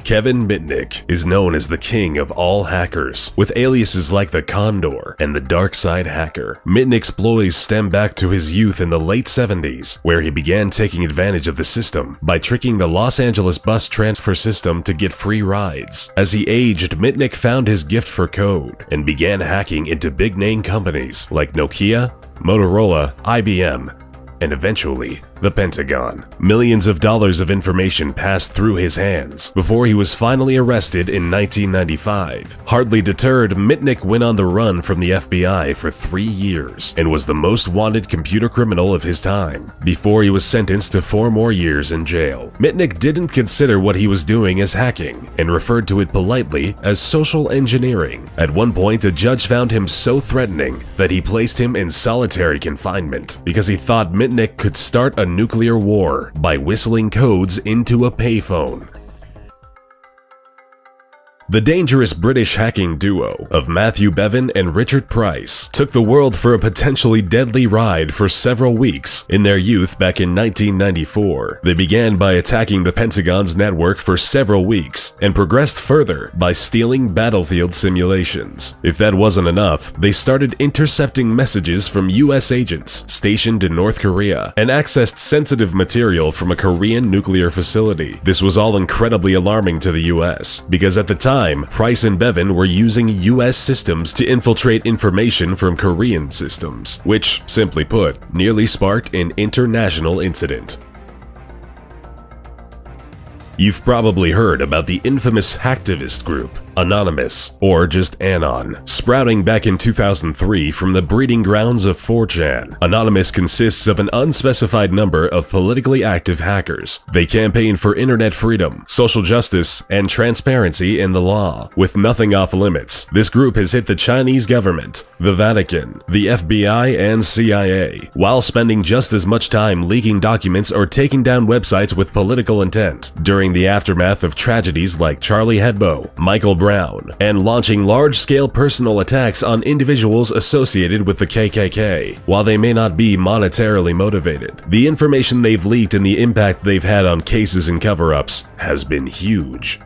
Kevin Mitnick is known as the king of all hackers, with aliases like the Condor and the Dark Side Hacker. Mitnick's exploits stem back to his youth in the late 70s, where he began taking advantage of the system by tricking the Los Angeles bus transfer system to get free rides. As he aged, Mitnick found his gift for code and began hacking into big-name companies like Nokia, Motorola, IBM, and eventually, the Pentagon. Millions of dollars of information passed through his hands before he was finally arrested in 1995. Hardly deterred, Mitnick went on the run from the FBI for 3 years and was the most wanted computer criminal of his time, before he was sentenced to 4 more years in jail. Mitnick didn't consider what he was doing as hacking and referred to it politely as social engineering. At one point, a judge found him so threatening that he placed him in solitary confinement because he thought Mitnick could start a nuclear war by whistling codes into a payphone. The dangerous British hacking duo of Matthew Bevan and Richard Price took the world for a potentially deadly ride for several weeks in their youth back in 1994. They began by attacking the Pentagon's network for several weeks and progressed further by stealing battlefield simulations. If that wasn't enough, they started intercepting messages from US agents stationed in North Korea and accessed sensitive material from a Korean nuclear facility. This was all incredibly alarming to the US because at the time, Price and Bevan were using US systems to infiltrate information from Korean systems, which, simply put, nearly sparked an international incident. You've probably heard about the infamous hacktivist group, Anonymous, or just Anon, sprouting back in 2003 from the breeding grounds of 4chan. Anonymous consists of an unspecified number of politically active hackers. They campaign for internet freedom, social justice, and transparency in the law. With nothing off limits, this group has hit the Chinese government, the Vatican, the FBI, and CIA, while spending just as much time leaking documents or taking down websites with political intent during the aftermath of tragedies like Charlie Hebdo, Michael Brown, and launching large-scale personal attacks on individuals associated with the KKK. While they may not be monetarily motivated, the information they've leaked and the impact they've had on cases and cover-ups has been huge.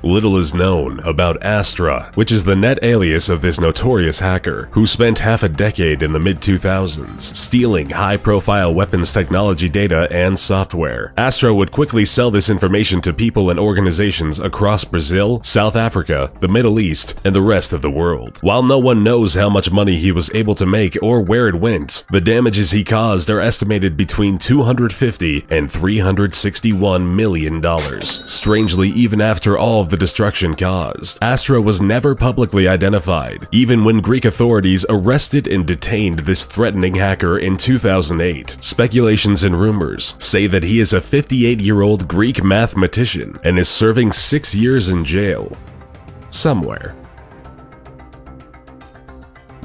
Little is known about Astra, which is the net alias of this notorious hacker who spent half a decade in the mid-2000s stealing high-profile weapons technology data and software. Astra would quickly sell this information to people and organizations across Brazil, South Africa, the Middle East, and the rest of the world. While no one knows how much money he was able to make or where it went, the damages he caused are estimated between $250 and $361 million. Strangely, even after all of the destruction caused, Astra was never publicly identified, even when Greek authorities arrested and detained this threatening hacker in 2008. Speculations and rumors say that he is a 58-year-old Greek mathematician and is serving 6 years in jail somewhere.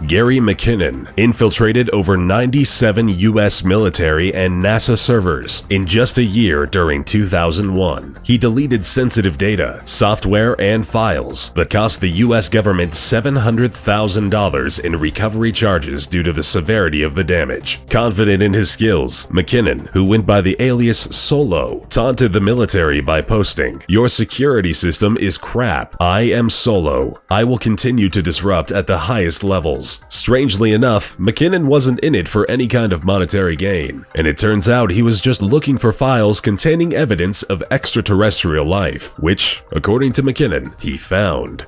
Gary McKinnon infiltrated over 97 US military and NASA servers in just a year during 2001. He deleted sensitive data, software, and files that cost the US government $700,000 in recovery charges due to the severity of the damage. Confident in his skills, McKinnon, who went by the alias Solo, taunted the military by posting, "Your security system is crap. I am Solo. I will continue to disrupt at the highest levels." Strangely enough, McKinnon wasn't in it for any kind of monetary gain, and it turns out he was just looking for files containing evidence of extraterrestrial life, which, according to McKinnon, he found.